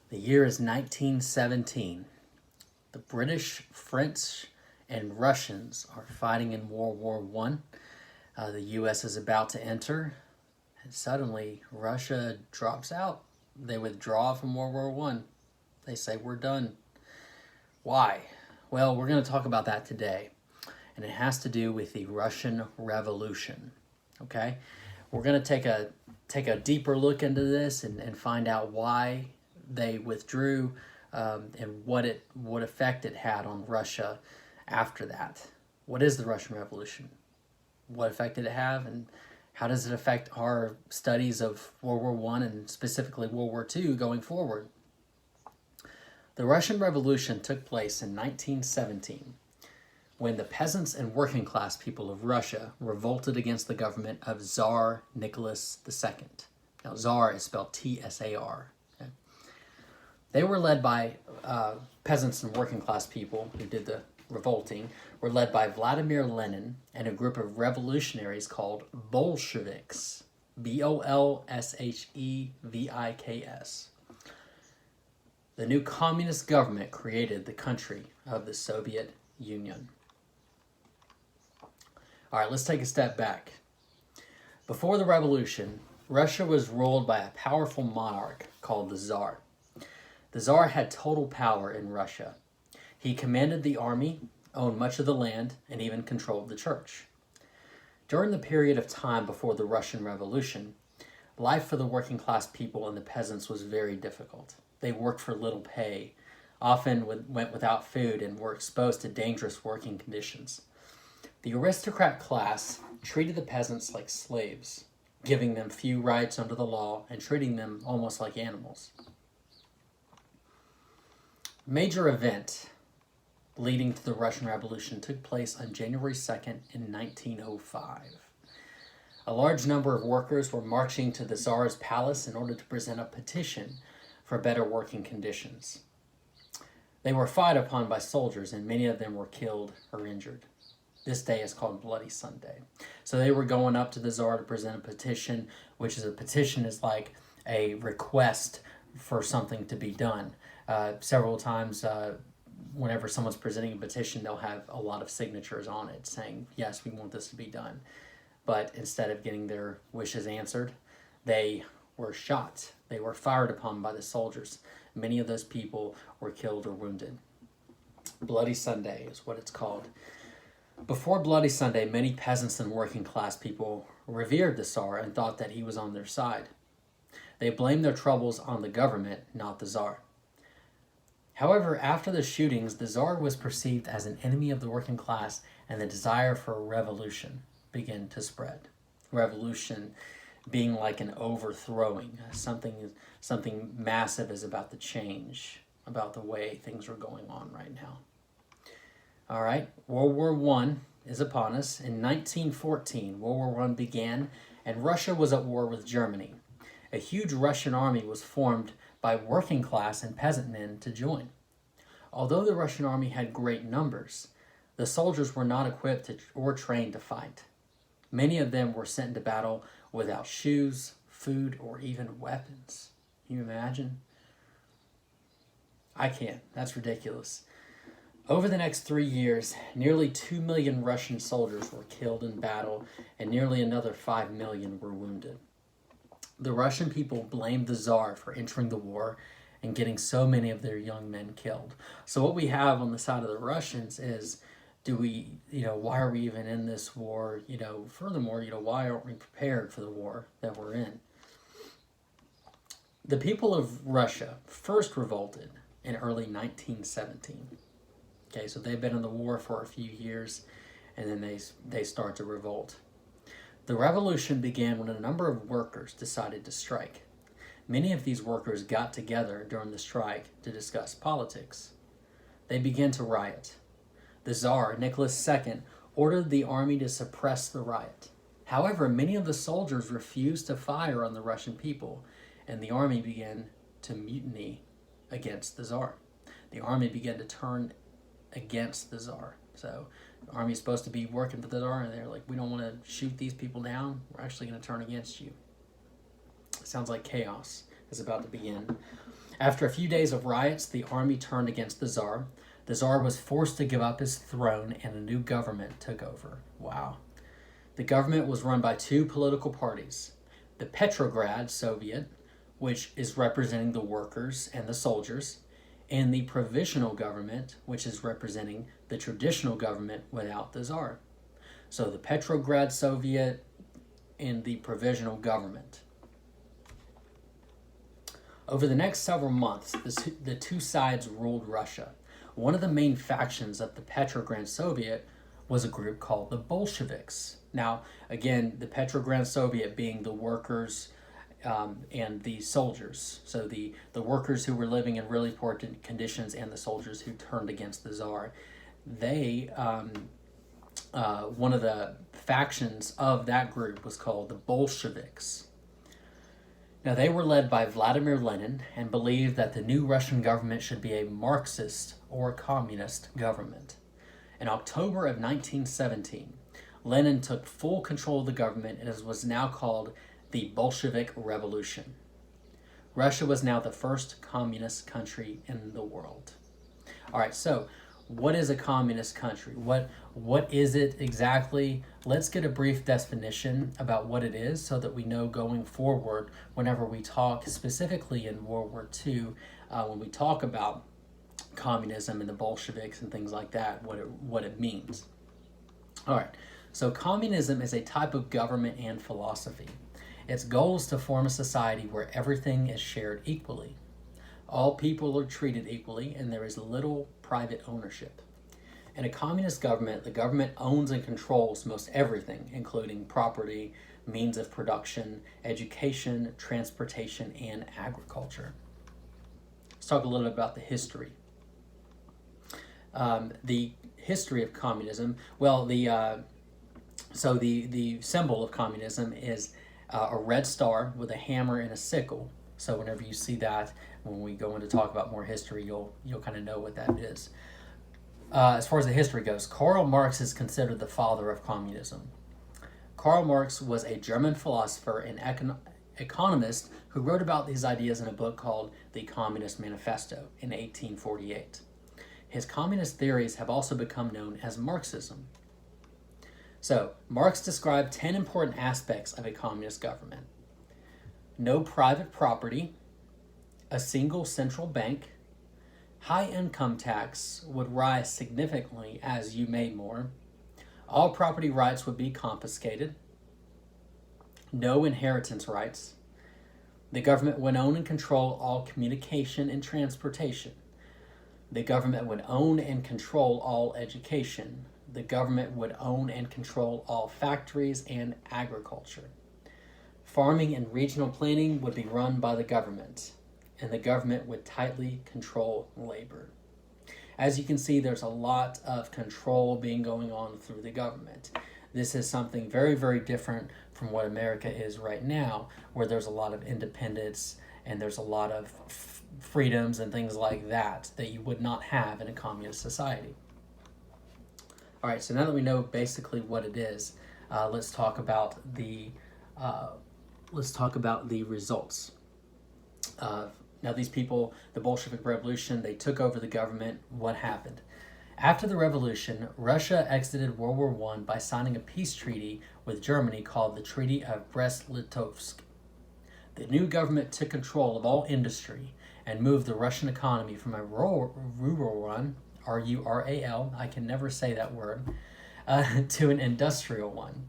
The year is 1917. The British, French, and Russians are fighting in World War One. The U.S. is about to enter, and suddenly Russia drops out. They withdraw from World War One. They say, we're done. Why? Well, we're going to talk about that today, and it has to do with the Russian Revolution. Okay? We're going to take a deeper look into this and find out why they withdrew and what effect it had on Russia after that. What is the Russian Revolution? What effect did it have, and how does it affect our studies of World War One and specifically World War II going forward? The Russian Revolution took place in 1917 when the peasants and working class people of Russia revolted against the government of Tsar Nicholas II. Now, Tsar is spelled T-S-A-R. Okay? They were led by peasants and working class people who did the revolting, were led by Vladimir Lenin and a group of revolutionaries called Bolsheviks. B-O-L-S-H-E-V-I-K-S. The new communist government created the country of the Soviet Union. All right, let's take a step back. Before the revolution, Russia was ruled by a powerful monarch called the Tsar. The Tsar had total power in Russia. He commanded the army, owned much of the land, and even controlled the church. During the period of time before the Russian Revolution, life for the working class people and the peasants was very difficult. They worked for little pay, often went without food, and were exposed to dangerous working conditions. The aristocrat class treated the peasants like slaves, giving them few rights under the law and treating them almost like animals. A major event leading to the Russian Revolution took place on January 2nd in 1905. A large number of workers were marching to the Tsar's palace in order to present a petition for better working conditions. They were fired upon by soldiers, and many of them were killed or injured. This day is called Bloody Sunday. So they were going up to the Tsar to present a petition, which is a petition is like a request for something to be done. Several times, whenever someone's presenting a petition, they'll have a lot of signatures on it saying, yes, we want this to be done. But instead of getting their wishes answered, they were shot. They were fired upon by the soldiers. Many of those people were killed or wounded. Bloody Sunday is what it's called. Before Bloody Sunday, many peasants and working class people revered the Tsar and thought that he was on their side. They blamed their troubles on the government, not the Tsar. However, after the shootings, the Tsar was perceived as an enemy of the working class, and the desire for a revolution began to spread. Revolution being like an overthrowing. Something massive is about to change, about the way things are going on right now. All right, World War I is upon us. In 1914, World War I began, and Russia was at war with Germany. A huge Russian army was formed by working class and peasant men to join. Although the Russian army had great numbers, the soldiers were not equipped or trained to fight. Many of them were sent into battle without shoes, food, or even weapons. Can you imagine? I can't. That's ridiculous. Over the next 3 years, nearly 2 million Russian soldiers were killed in battle, and nearly another 5 million were wounded. The Russian people blamed the Tsar for entering the war and getting so many of their young men killed. So what we have on the side of the Russians is, why are we even in this war? Furthermore, why aren't we prepared for the war that we're in? The people of Russia first revolted in early 1917. Okay, so they've been in the war for a few years, and then they start to revolt. The revolution began when a number of workers decided to strike. Many of these workers got together during the strike to discuss politics. They began to riot. The Tsar, Nicholas II, ordered the army to suppress the riot. However, many of the soldiers refused to fire on the Russian people, and the army began to mutiny against the Tsar. The army began to turn against the Tsar. So the army is supposed to be working for the Tsar, and they're like, we don't want to shoot these people down. We're actually going to turn against you. Sounds like chaos is about to begin. After a few days of riots, the army turned against the Tsar. The Tsar was forced to give up his throne and a new government took over. Wow. The government was run by two political parties. The Petrograd Soviet, which is representing the workers and the soldiers, and the Provisional Government, which is representing the traditional government without the Tsar. So the Petrograd Soviet and the Provisional Government. Over the next several months, the two sides ruled Russia. One of the main factions of the Petrograd Soviet was a group called the Bolsheviks. Now, again, the Petrograd Soviet being the workers and the soldiers. So the workers who were living in really poor conditions and the soldiers who turned against the Tsar. They, one of the factions of that group was called the Bolsheviks. Now, they were led by Vladimir Lenin and believed that the new Russian government should be a Marxist or communist government. In October of 1917, Lenin took full control of the government as was now called the Bolshevik Revolution. Russia was now the first communist country in the world. All right, so what is a communist country? What is it exactly? Let's get a brief definition about what it is so that we know going forward whenever we talk specifically in World War II, when we talk about communism and the Bolsheviks and things like that, what it means. All right, so communism is a type of government and philosophy. Its goal is to form a society where everything is shared equally. All people are treated equally and there is little private ownership. In a communist government, the government owns and controls most everything, including property, means of production, education, transportation, and agriculture. Let's talk a little bit about the history. The history of communism, well, the symbol of communism is a red star with a hammer and a sickle. So whenever you see that, when we go in to talk about more history, you'll kind of know what that is. As far as the history goes, Karl Marx is considered the father of communism. Karl Marx was a German philosopher and economist who wrote about these ideas in a book called The Communist Manifesto in 1848. His communist theories have also become known as Marxism. So, Marx described 10 important aspects of a communist government. No private property, a single central bank, high income tax would rise significantly as you made more, all property rights would be confiscated, no inheritance rights, the government would own and control all communication and transportation, the government would own and control all education, the government would own and control all factories and agriculture. Farming and regional planning would be run by the government, and the government would tightly control labor. As you can see, there's a lot of control being going on through the government. This is something very, very different from what America is right now, where there's a lot of independence and there's a lot of freedoms and things like that you would not have in a communist society. All right, so now that we know basically what it is, let's talk about the results. Now these people, the Bolshevik Revolution, they took over the government. What happened? After the revolution, Russia exited World War I by signing a peace treaty with Germany called the Treaty of Brest-Litovsk. The new government took control of all industry and moved the Russian economy from a rural one, R-U-R-A-L, I can never say that word, to an industrial one.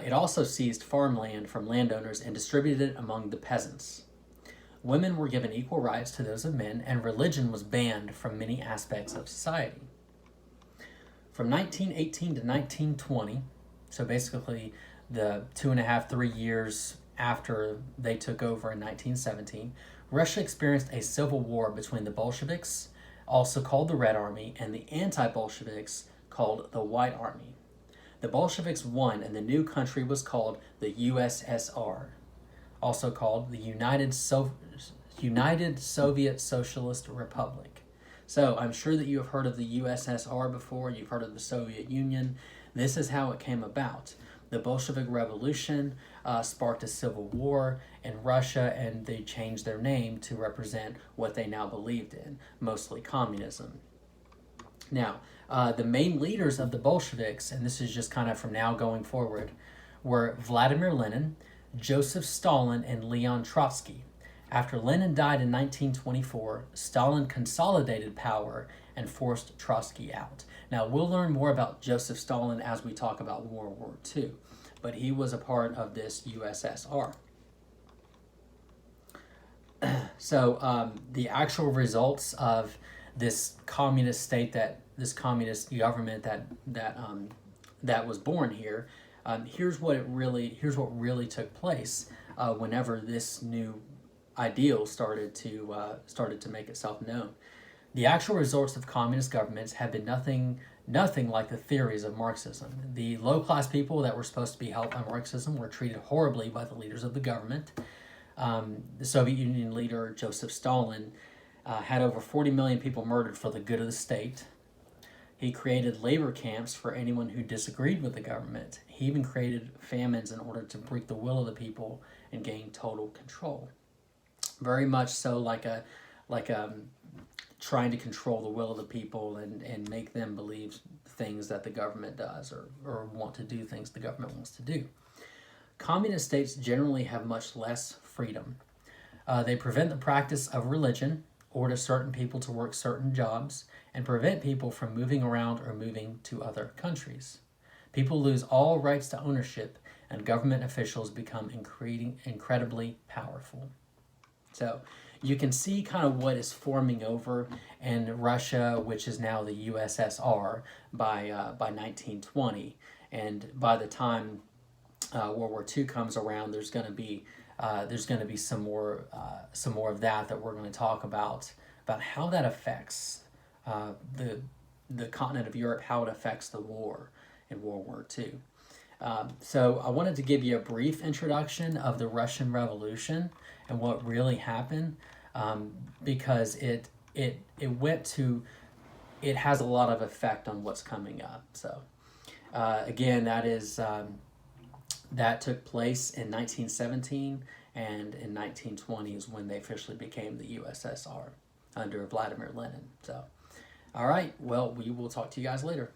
It also seized farmland from landowners and distributed it among the peasants. Women were given equal rights to those of men, and religion was banned from many aspects of society. From 1918 to 1920, so basically the 2.5-3 years after they took over in 1917, Russia experienced a civil war between the Bolsheviks, also called the Red Army, and the anti-Bolsheviks, called the White Army. The Bolsheviks won, and the new country was called the USSR, also called the United Soviet Socialist Republic. So I'm sure that you have heard of the USSR before, you've heard of the Soviet Union. This is how it came about. The Bolshevik Revolution sparked a civil war in Russia, and they changed their name to represent what they now believed in, mostly communism. Now, the main leaders of the Bolsheviks, and this is just kind of from now going forward, were Vladimir Lenin, Joseph Stalin, and Leon Trotsky. After Lenin died in 1924, Stalin consolidated power and forced Trotsky out. Now, we'll learn more about Joseph Stalin as we talk about World War II, but he was a part of this USSR. So the actual results of this communist state, this communist government that was born here, here's what really took place whenever this new ideal started to make itself known. The actual results of communist governments have been nothing like the theories of Marxism. The low-class people that were supposed to be helped by Marxism were treated horribly by the leaders of the government. The Soviet Union leader Joseph Stalin had over 40 million people murdered for the good of the state. He created labor camps for anyone who disagreed with the government. He even created famines in order to break the will of the people and gain total control. Very much so like trying to control the will of the people and make them believe things that the government does or want to do things the government wants to do. Communist states generally have much less freedom. They prevent the practice of religion, order certain people to work certain jobs, and prevent people from moving around or moving to other countries. People lose all rights to ownership, and government officials become incredibly powerful. So you can see kind of what is forming over in Russia, which is now the USSR, by 1920. And by the time World War II comes around, there's going to be some more of that we're going to talk about how that affects the continent of Europe, how it affects the war in World War II. So I wanted to give you a brief introduction of the Russian Revolution and what really happened, because it has a lot of effect on what's coming up. So again, that took place in 1917, and in 1920 is when they officially became the USSR under Vladimir Lenin. So, all right, well, we will talk to you guys later.